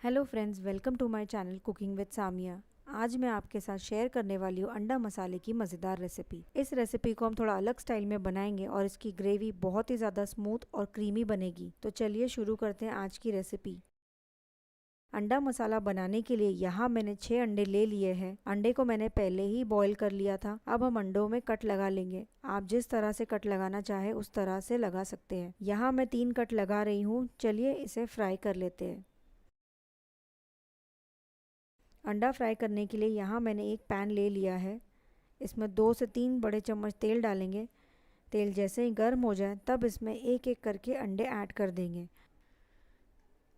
Hello friends, welcome to my channel cooking with Samia. आज मैं आपके साथ शेयर करने वाली हूँ अंडा मसाले की मज़ेदार रेसिपी। इस रेसिपी को हम थोड़ा अलग स्टाइल में बनाएंगे और इसकी ग्रेवी बहुत ही ज़्यादा स्मूथ और क्रीमी बनेगी। तो चलिए शुरू करते हैं आज की रेसिपी। अंडा मसाला बनाने के लिए यहाँ मैंने 6 अंडे ले लिए हैं। अंडे को मैंने पहले ही बॉईल कर लिया था। अब हम अंडों में कट लगा लेंगे। आप जिस तरह से कट लगाना चाहे उस तरह से लगा सकते हैं। यहाँ मैं 3 कट लगा रही हूँ। चलिए इसे फ्राई कर लेते हैं। अंडा फ्राई करने के लिए यहाँ मैंने एक पैन ले लिया है। इसमें 2 से 3 बड़े चम्मच तेल डालेंगे। तेल जैसे ही गर्म हो जाए तब इसमें एक एक करके अंडे ऐड कर देंगे।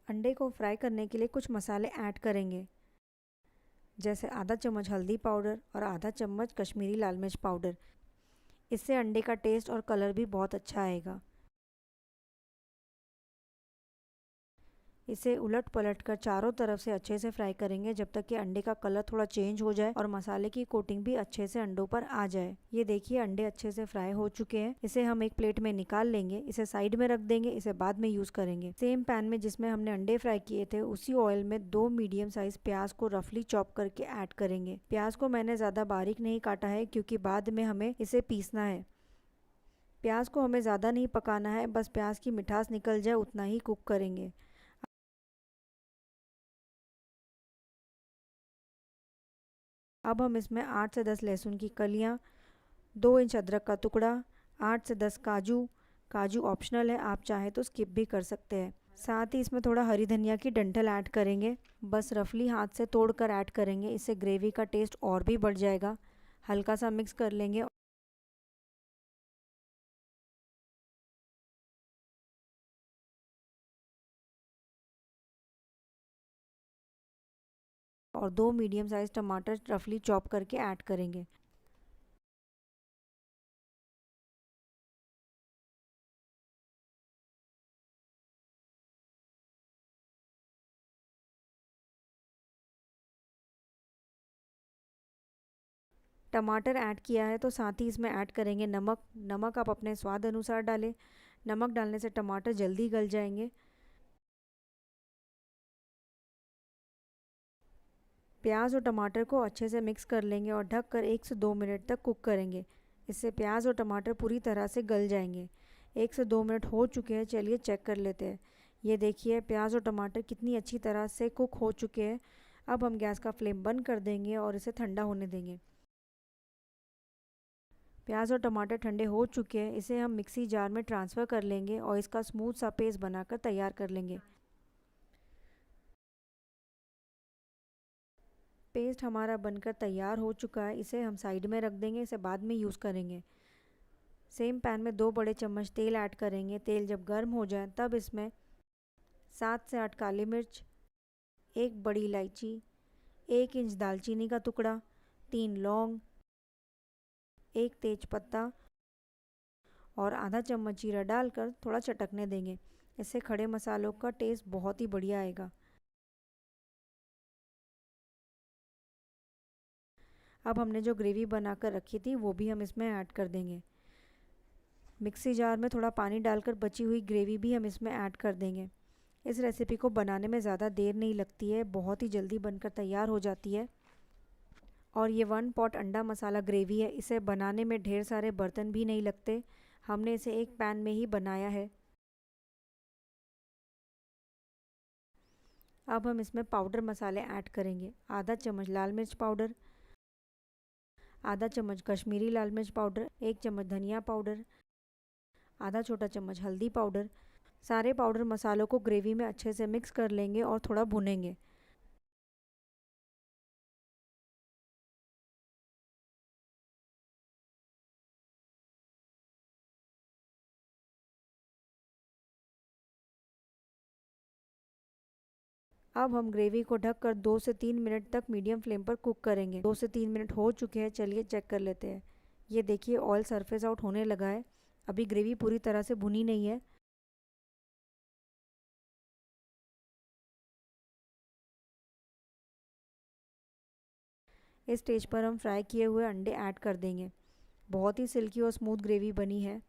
अंडे को फ्राई करने के लिए कुछ मसाले ऐड करेंगे, जैसे आधा चम्मच हल्दी पाउडर और आधा चम्मच कश्मीरी लाल मिर्च पाउडर। इससे अंडे का टेस्ट और कलर भी बहुत अच्छा आएगा। इसे उलट पलट कर चारों तरफ से अच्छे से फ्राई करेंगे जब तक कि अंडे का कलर थोड़ा चेंज हो जाए और मसाले की कोटिंग भी अच्छे से अंडों पर आ जाए। ये देखिए अंडे अच्छे से फ्राई हो चुके हैं। इसे हम एक प्लेट में निकाल लेंगे। इसे साइड में रख देंगे। इसे बाद में यूज करेंगे। सेम पैन में जिसमें हमने अंडे फ्राई किए थे उसी ऑयल में 2 मीडियम साइज प्याज को रफली चॉप करके ऐड करेंगे। प्याज को मैंने ज्यादा बारीक नहीं काटा है क्योंकि बाद में हमें इसे पीसना है। प्याज को हमें ज़्यादा नहीं पकाना है, बस प्याज की मिठास निकल जाए उतना ही कुक करेंगे। अब हम इसमें 8 से 10 लहसुन की कलियाँ, 2 इंच अदरक का टुकड़ा, 8 से 10 काजू। काजू ऑप्शनल है, आप चाहे तो स्किप भी कर सकते हैं। साथ ही इसमें थोड़ा हरी धनिया की डंठल ऐड करेंगे। बस रफली हाथ से तोड़कर ऐड करेंगे। इससे ग्रेवी का टेस्ट और भी बढ़ जाएगा। हल्का सा मिक्स कर लेंगे और 2 मीडियम साइज टमाटर रफली चॉप करके ऐड करेंगे। टमाटर ऐड किया है तो साथ ही इसमें ऐड करेंगे नमक। नमक आप अपने स्वाद अनुसार डालें। नमक डालने से टमाटर जल्दी गल जाएंगे। प्याज और टमाटर को अच्छे से मिक्स कर लेंगे और ढककर 1 से 2 मिनट तक कुक करेंगे। इससे प्याज और टमाटर पूरी तरह से गल जाएंगे। 1 से 2 मिनट हो चुके हैं। चलिए चेक कर लेते हैं। ये देखिए प्याज और टमाटर कितनी अच्छी तरह से कुक हो चुके हैं। अब हम गैस का फ्लेम बंद कर देंगे और इसे ठंडा होने देंगे। प्याज और टमाटर ठंडे हो चुके हैं। इसे हम मिक्सी जार में ट्रांसफ़र कर लेंगे और इसका स्मूथ सा पेस्ट बनाकर तैयार कर लेंगे। पेस्ट हमारा बनकर तैयार हो चुका है। इसे हम साइड में रख देंगे। इसे बाद में यूज़ करेंगे। सेम पैन में 2 बड़े चम्मच तेल ऐड करेंगे। तेल जब गर्म हो जाए तब इसमें 7 से 8 काली मिर्च, 1 बड़ी इलायची, 1 इंच दालचीनी का टुकड़ा, 3 लौंग, 1 तेज पत्ता और आधा चम्मच जीरा डालकर थोड़ा चटकने देंगे। इससे खड़े मसालों का टेस्ट बहुत ही बढ़िया आएगा। अब हमने जो ग्रेवी बनाकर रखी थी वो भी हम इसमें ऐड कर देंगे। मिक्सी जार में थोड़ा पानी डालकर बची हुई ग्रेवी भी हम इसमें ऐड कर देंगे। इस रेसिपी को बनाने में ज़्यादा देर नहीं लगती है, बहुत ही जल्दी बनकर तैयार हो जाती है। और ये 1 पॉट अंडा मसाला ग्रेवी है। इसे बनाने में ढेर सारे बर्तन भी नहीं लगते। हमने इसे एक पैन में ही बनाया है। अब हम इसमें पाउडर मसाले ऐड करेंगे। आधा चम्मच लाल मिर्च पाउडर, आधा चम्मच कश्मीरी लाल मिर्च पाउडर, 1 चम्मच धनिया पाउडर, आधा छोटा चम्मच हल्दी पाउडर। सारे पाउडर मसालों को ग्रेवी में अच्छे से मिक्स कर लेंगे और थोड़ा भुनेंगे। अब हम ग्रेवी को ढककर 2 से 3 मिनट तक मीडियम फ्लेम पर कुक करेंगे। 2 से 3 मिनट हो चुके हैं। चलिए चेक कर लेते हैं। ये देखिए ऑयल सरफेस आउट होने लगा है। अभी ग्रेवी पूरी तरह से भुनी नहीं है। इस स्टेज पर हम फ्राई किए हुए अंडे ऐड कर देंगे। बहुत ही सिल्की और स्मूथ ग्रेवी बनी है।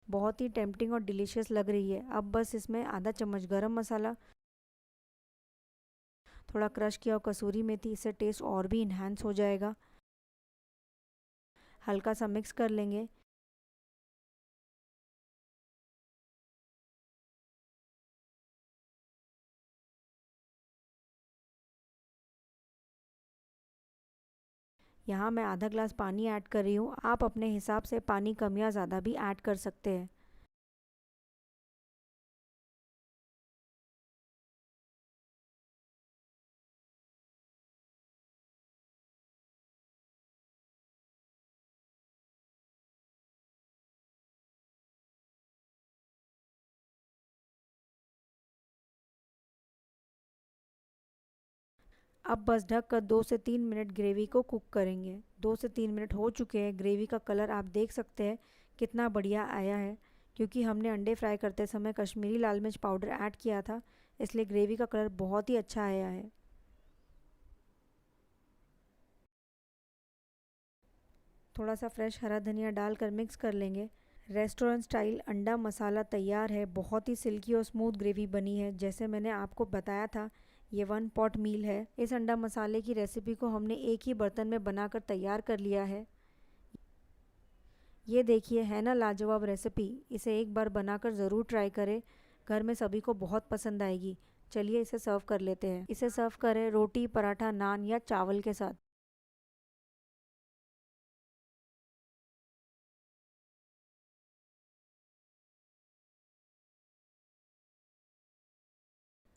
बहुत ही टेम्पटिंग और डिलीशियस लग रही है। अब बस इसमें आधा चम्मच गरम मसाला, थोड़ा क्रश किया और कसूरी मेथी, इससे टेस्ट और भी इन्हांस हो जाएगा। हल्का सा मिक्स कर लेंगे। यहाँ मैं आधा ग्लास पानी ऐड कर रही हूँ। आप अपने हिसाब से पानी कम या ज़्यादा भी ऐड कर सकते हैं। अब बस ढक कर 2 से 3 मिनट ग्रेवी को कुक करेंगे। 2 से 3 मिनट हो चुके हैं। ग्रेवी का कलर आप देख सकते हैं कितना बढ़िया आया है, क्योंकि हमने अंडे फ्राई करते समय कश्मीरी लाल मिर्च पाउडर ऐड किया था, इसलिए ग्रेवी का कलर बहुत ही अच्छा आया है। थोड़ा सा फ्रेश हरा धनिया डालकर मिक्स कर लेंगे। रेस्टोरेंट स्टाइल अंडा मसाला तैयार है। बहुत ही सिल्की और स्मूथ ग्रेवी बनी है। जैसे मैंने आपको बताया था, ये 1 पॉट मील है। इस अंडा मसाले की रेसिपी को हमने एक ही बर्तन में बनाकर तैयार कर लिया है। ये देखिए, है ना लाजवाब रेसिपी। इसे एक बार बनाकर ज़रूर ट्राई करें, घर में सभी को बहुत पसंद आएगी। चलिए इसे सर्व कर लेते हैं। इसे सर्व करें रोटी, पराठा, नान या चावल के साथ।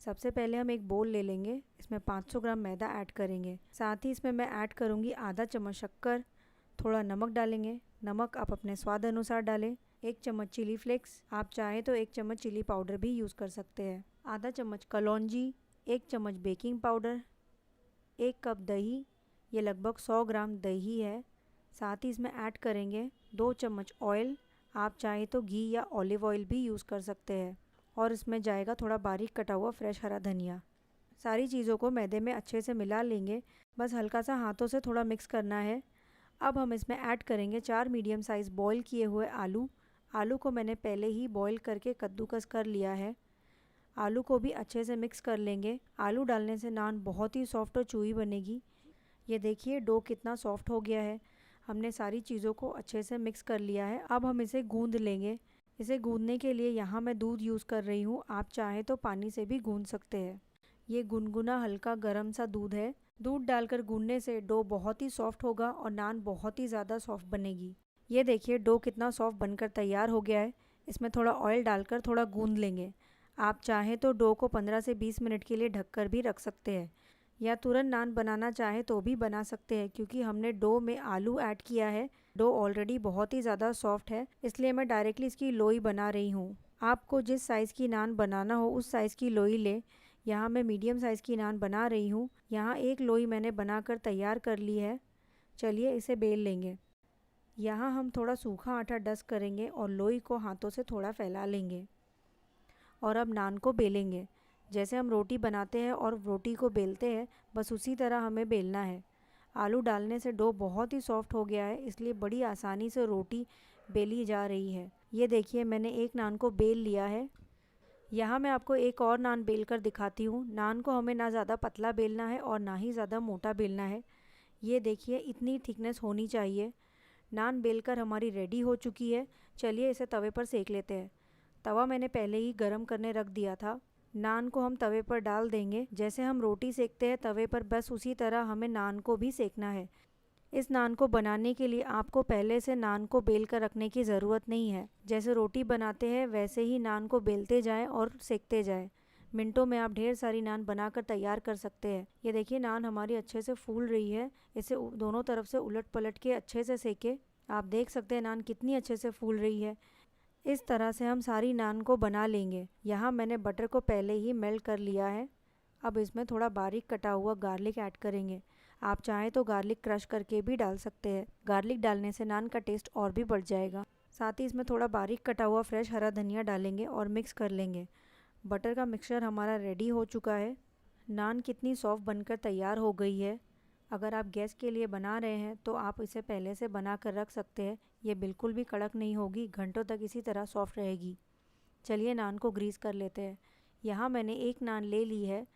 सबसे पहले हम एक बोल ले लेंगे। इसमें 500 ग्राम मैदा ऐड करेंगे। साथ ही इसमें मैं ऐड करूँगी आधा चम्मच शक्कर। थोड़ा नमक डालेंगे। नमक आप अपने स्वाद अनुसार डालें। 1 चम्मच चिली फ्लेक्स, आप चाहें तो 1 चम्मच चिली पाउडर भी यूज़ कर सकते हैं। आधा चम्मच कलौंजी, 1 चम्मच बेकिंग पाउडर, 1 कप दही, ये लगभग 100 ग्राम दही है। साथ ही इसमें ऐड करेंगे 2 चम्मच ऑयल, आप चाहें तो घी या ऑलिव ऑयल भी यूज़ कर सकते हैं। और इसमें जाएगा थोड़ा बारीक कटा हुआ फ्रेश हरा धनिया। सारी चीज़ों को मैदे में अच्छे से मिला लेंगे। बस हल्का सा हाथों से थोड़ा मिक्स करना है। अब हम इसमें ऐड करेंगे 4 मीडियम साइज़ बॉईल किए हुए आलू। आलू को मैंने पहले ही बॉईल करके कद्दूकस कर लिया है। आलू को भी अच्छे से मिक्स कर लेंगे। आलू डालने से नान बहुत ही सॉफ्ट और चूई बनेगी। ये देखिए डो कितना सॉफ्ट हो गया है। हमने सारी चीज़ों को अच्छे से मिक्स कर लिया है। अब हम इसे गूंद लेंगे। इसे गूंदने के लिए यहाँ मैं दूध यूज़ कर रही हूँ, आप चाहें तो पानी से भी गूंद सकते हैं। ये गुनगुना हल्का गर्म सा दूध है। दूध डालकर गूंदने से डो बहुत ही सॉफ्ट होगा और नान बहुत ही ज़्यादा सॉफ्ट बनेगी। ये देखिए डो कितना सॉफ्ट बनकर तैयार हो गया है। इसमें थोड़ा ऑयल डालकर थोड़ा गूंद लेंगे। आप चाहें तो डो को 15 से 20 मिनट के लिए ढककर भी रख सकते हैं, या तुरंत नान बनाना चाहे तो भी बना सकते हैं, क्योंकि हमने डो में आलू ऐड किया है। डो ऑलरेडी बहुत ही ज़्यादा सॉफ्ट है, इसलिए मैं डायरेक्टली इसकी लोई बना रही हूँ। आपको जिस साइज़ की नान बनाना हो उस साइज़ की लोई ले। यहाँ मैं मीडियम साइज़ की नान बना रही हूँ। यहाँ एक लोई मैंने बनाकर तैयार कर ली है। चलिए इसे बेल लेंगे। यहाँ हम थोड़ा सूखा आटा डस्ट करेंगे और लोई को हाथों से थोड़ा फैला लेंगे और अब नान को बेलेंगे। जैसे हम रोटी बनाते हैं और रोटी को बेलते हैं, बस उसी तरह हमें बेलना है। आलू डालने से डो बहुत ही सॉफ्ट हो गया है, इसलिए बड़ी आसानी से रोटी बेली जा रही है। ये देखिए मैंने एक नान को बेल लिया है। यहाँ मैं आपको एक और नान बेल कर दिखाती हूँ। नान को हमें ना ज़्यादा पतला बेलना है और ना ही ज़्यादा मोटा बेलना है। ये देखिए इतनी थिकनेस होनी चाहिए। नान बेलकर हमारी रेडी हो चुकी है। चलिए इसे तवे पर सेक लेते हैं। तवा मैंने पहले ही गरम करने रख दिया था। नान को हम तवे पर डाल देंगे। जैसे हम रोटी सेकते हैं तवे पर, बस उसी तरह हमें नान को भी सेकना है। इस नान को बनाने के लिए आपको पहले से नान को बेल कर रखने की ज़रूरत नहीं है। जैसे रोटी बनाते हैं वैसे ही नान को बेलते जाएं और सेकते जाएं। मिनटों में आप ढेर सारी नान बनाकर तैयार कर सकते हैं। ये देखिए नान हमारी अच्छे से फूल रही है। इसे दोनों तरफ से उलट पलट के अच्छे से सेके। आप देख सकते हैं नान कितनी अच्छे से फूल रही है। इस तरह से हम सारी नान को बना लेंगे। यहाँ मैंने बटर को पहले ही मेल्ट कर लिया है। अब इसमें थोड़ा बारीक कटा हुआ गार्लिक ऐड करेंगे। आप चाहें तो गार्लिक क्रश करके भी डाल सकते हैं। गार्लिक डालने से नान का टेस्ट और भी बढ़ जाएगा। साथ ही इसमें थोड़ा बारीक कटा हुआ फ्रेश हरा धनिया डालेंगे और मिक्स कर लेंगे। बटर का मिक्सचर हमारा रेडी हो चुका है। नान कितनी सॉफ्ट बनकर तैयार हो गई है। अगर आप गैस के लिए बना रहे हैं तो आप इसे पहले से बना कर रख सकते हैं। ये बिल्कुल भी कड़क नहीं होगी, घंटों तक इसी तरह सॉफ्ट रहेगी। चलिए नान को ग्रीस कर लेते हैं। यहाँ मैंने एक नान ले ली है।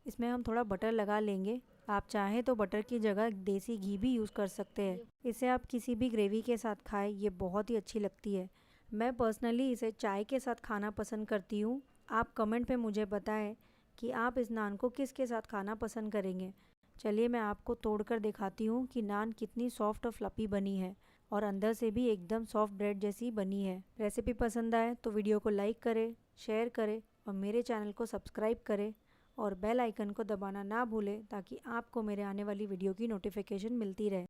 इसमें हम थोड़ा बटर लगा लेंगे। आप चाहें तो बटर की जगह देसी घी भी यूज़ कर सकते हैं। इसे आप किसी भी ग्रेवी के साथ खाएं, ये बहुत ही अच्छी लगती है। मैं पर्सनली इसे चाय के साथ खाना पसंद करती हूँ। आप कमेंट पे मुझे बताएं कि आप इस नान को किसके साथ खाना पसंद करेंगे। चलिए मैं आपको तोड़कर दिखाती हूँ कि नान कितनी सॉफ्ट और फ्लफी बनी है और अंदर से भी एकदम सॉफ्ट ब्रेड जैसी बनी है। रेसिपी पसंद आए तो वीडियो को लाइक करें, शेयर करें और मेरे चैनल को सब्सक्राइब करें और बेल आइकन को दबाना ना भूलें ताकि आपको मेरे आने वाली वीडियो की नोटिफिकेशन मिलती रहे।